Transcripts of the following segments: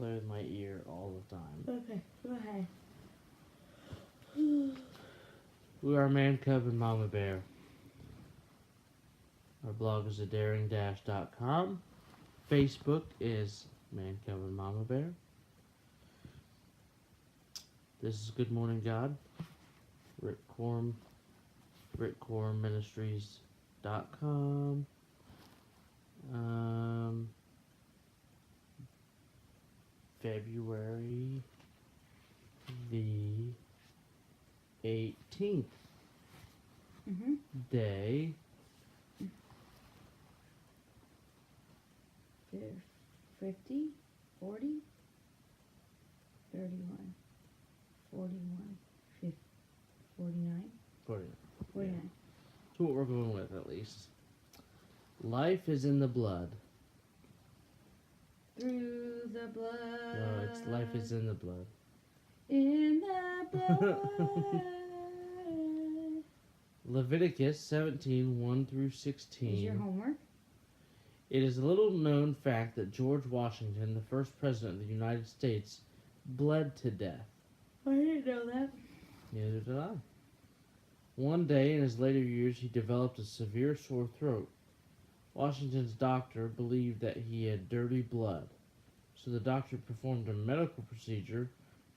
play with my ear all the time. Okay, go ahead. We are Man Cub and Mama Bear. Our blog is adaring-.com. Facebook is Man Cub and Mama Bear. This is Good Morning God. Rick Coram, rickcoramministries.com. February the 18th day. 50, 40, 31, 41, 50, 49. 49. 49. That's what we're going with, at least. Life is in the blood. Through the blood. No, it's life is in the blood. In the blood. Leviticus 17, 1 through 16. Is your homework? It is a little known fact that George Washington, the first president of the United States, bled to death. I didn't know that. Neither did I. One day in his later years, he developed a severe sore throat. Washington's doctor believed that he had dirty blood, so the doctor performed a medical procedure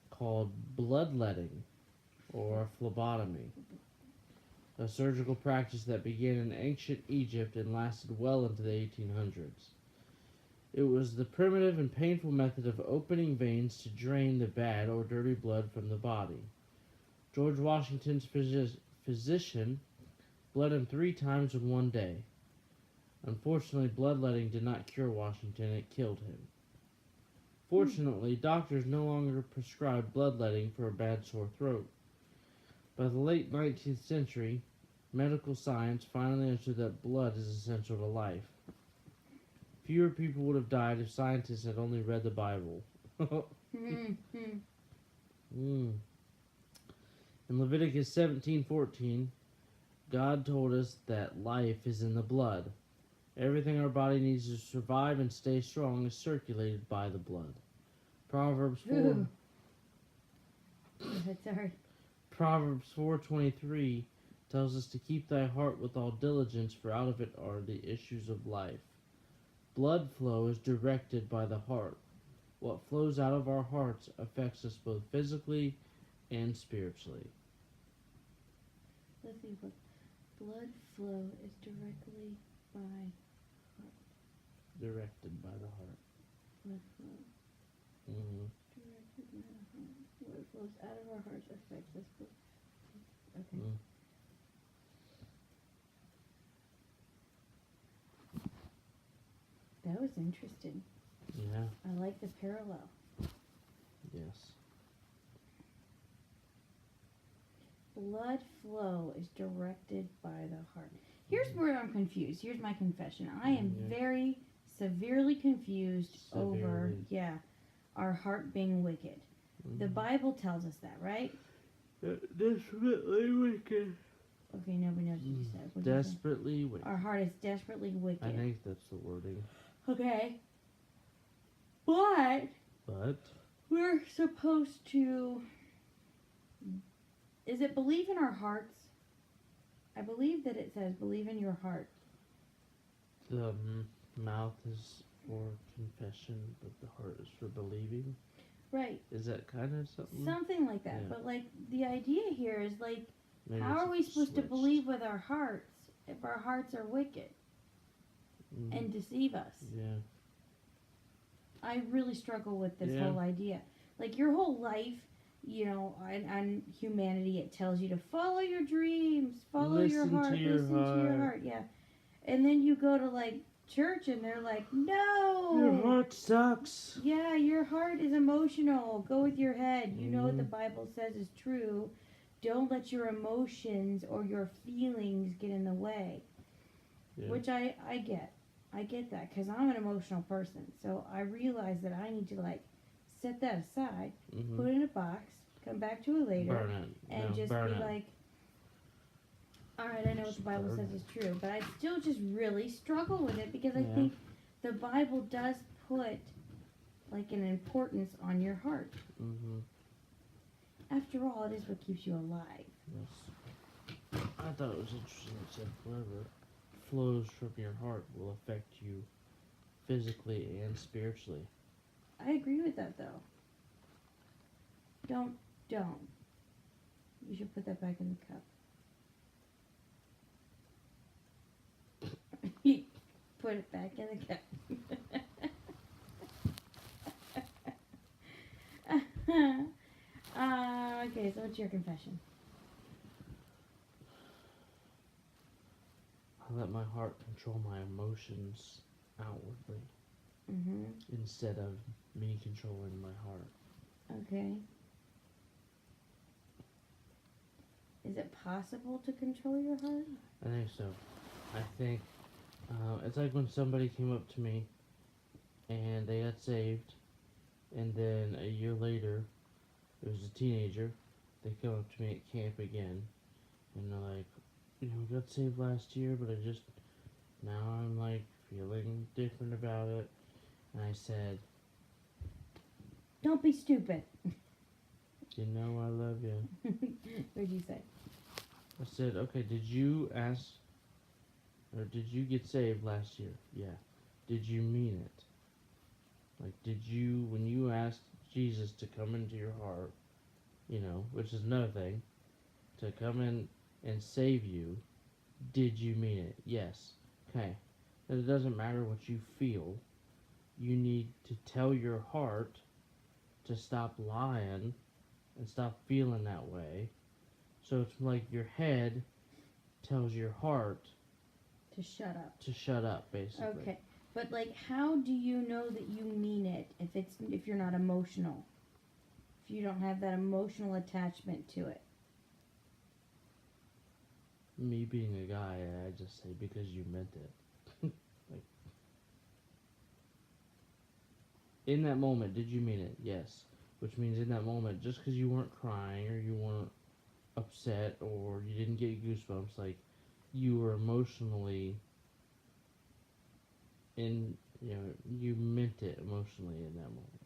called bloodletting, or phlebotomy, a surgical practice that began in ancient Egypt and lasted well into the 1800s. It was the primitive and painful method of opening veins to drain the bad or dirty blood from the body. George Washington's physician bled him 3 times in one day. Unfortunately, bloodletting did not cure Washington, it killed him. Fortunately, doctors no longer prescribed bloodletting for a bad sore throat. By the late 19th century, medical science finally understood that blood is essential to life. Fewer people would have died if scientists had only read the Bible. In Leviticus 17:14, God told us that life is in the blood. Everything our body needs to survive and stay strong is circulated by the blood. Proverbs 4:23 tells us to keep thy heart with all diligence, for out of it are the issues of life. Blood flow is directed by the heart. What flows out of our hearts affects us both physically and spiritually. Let's see what blood flow is directly by Directed by the heart. blood flow. Directed by the heart. What flows out of our hearts affects us both. Okay. That was interesting. Yeah. I like the parallel. Yes. Blood flow is directed by the heart. Here's where I'm confused. Here's my confession. I am very severely confused over, our heart being wicked. The Bible tells us that, right? Desperately wicked. Okay, nobody knows what you said. What'd Desperately you say? wicked. Our heart is desperately wicked. I think that's the wording. Okay. But we're supposed to... Is it believe in our hearts? I believe that it says believe in your heart. The mouth is for confession, but the heart is for believing. Right. Is that kind of something? Something like that. Yeah. But like the idea here is like, Maybe how are we supposed to believe with our hearts if our hearts are wicked and deceive us? Yeah. I really struggle with this whole idea. Like your whole life, you know, on humanity, it tells you to follow your dreams, follow your heart, listen to your heart. Yeah. And then you go to like church and they're like, no, your heart sucks. Yeah, your heart is emotional. Go with your head. You know what the Bible says is true. Don't let your emotions or your feelings get in the way. Yeah. Which I get. I get that because I'm an emotional person. So I realize that I need to like set that aside, put it in a box, come back to it later, burn it. And just be like, all right, I know what the Bible says is true, but I still just really struggle with it because I think the Bible does put like an importance on your heart. Mm-hmm. After all, it is what keeps you alive. Yes. I thought it was interesting. It said whatever flows from your heart will affect you physically and spiritually. I agree with that, though. Don't. You should put that back in the cup. Put it back in the cup. Okay, so what's your confession? I let my heart control my emotions outwardly Mm-hmm. instead of me controlling my heart. Okay. Is it possible to control your heart? I think so. I think it's like when somebody came up to me and they got saved, and then a year later, it was a teenager. They come up to me at camp again, and they're like, we got saved last year, but now I'm like feeling different about it. And I said, Don't be stupid. I love you. What'd you say? I said, okay, did you get saved last year? Yeah. Did you mean it? Like, when you asked Jesus to come into your heart, which is another thing, to come in and save you, did you mean it? Yes. Okay. But it doesn't matter what you feel. You need to tell your heart to stop lying and stop feeling that way. So it's like your head tells your heart To shut up. to shut up, basically. Okay. But how do you know that you mean it if you're not emotional? If you don't have that emotional attachment to it? Me being a guy, I just say because you meant it. In that moment, did you mean it? Yes. Which means in that moment, just because you weren't crying or you weren't upset or you didn't get goosebumps, you were emotionally you meant it emotionally in that moment.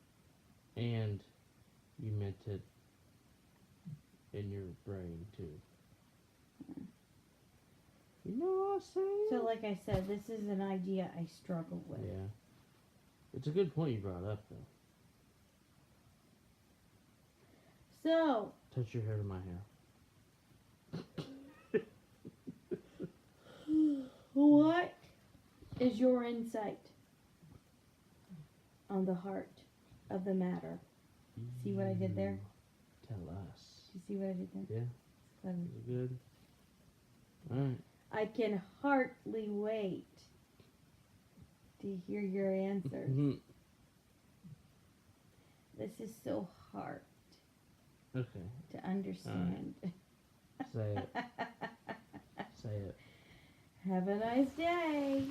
And you meant it in your brain, too. You know what I'm saying? So like I said, this is an idea I struggle with. Yeah. It's a good point you brought up, though. So. Touch your hair to my hair. What is your insight on the heart of the matter? See what I did there? Tell us. You see what I did there? Yeah. Clever. Is it good? Alright. I can hardly wait to hear your answers. This is so hard Okay. to understand. Say it. Say it. Have a nice day.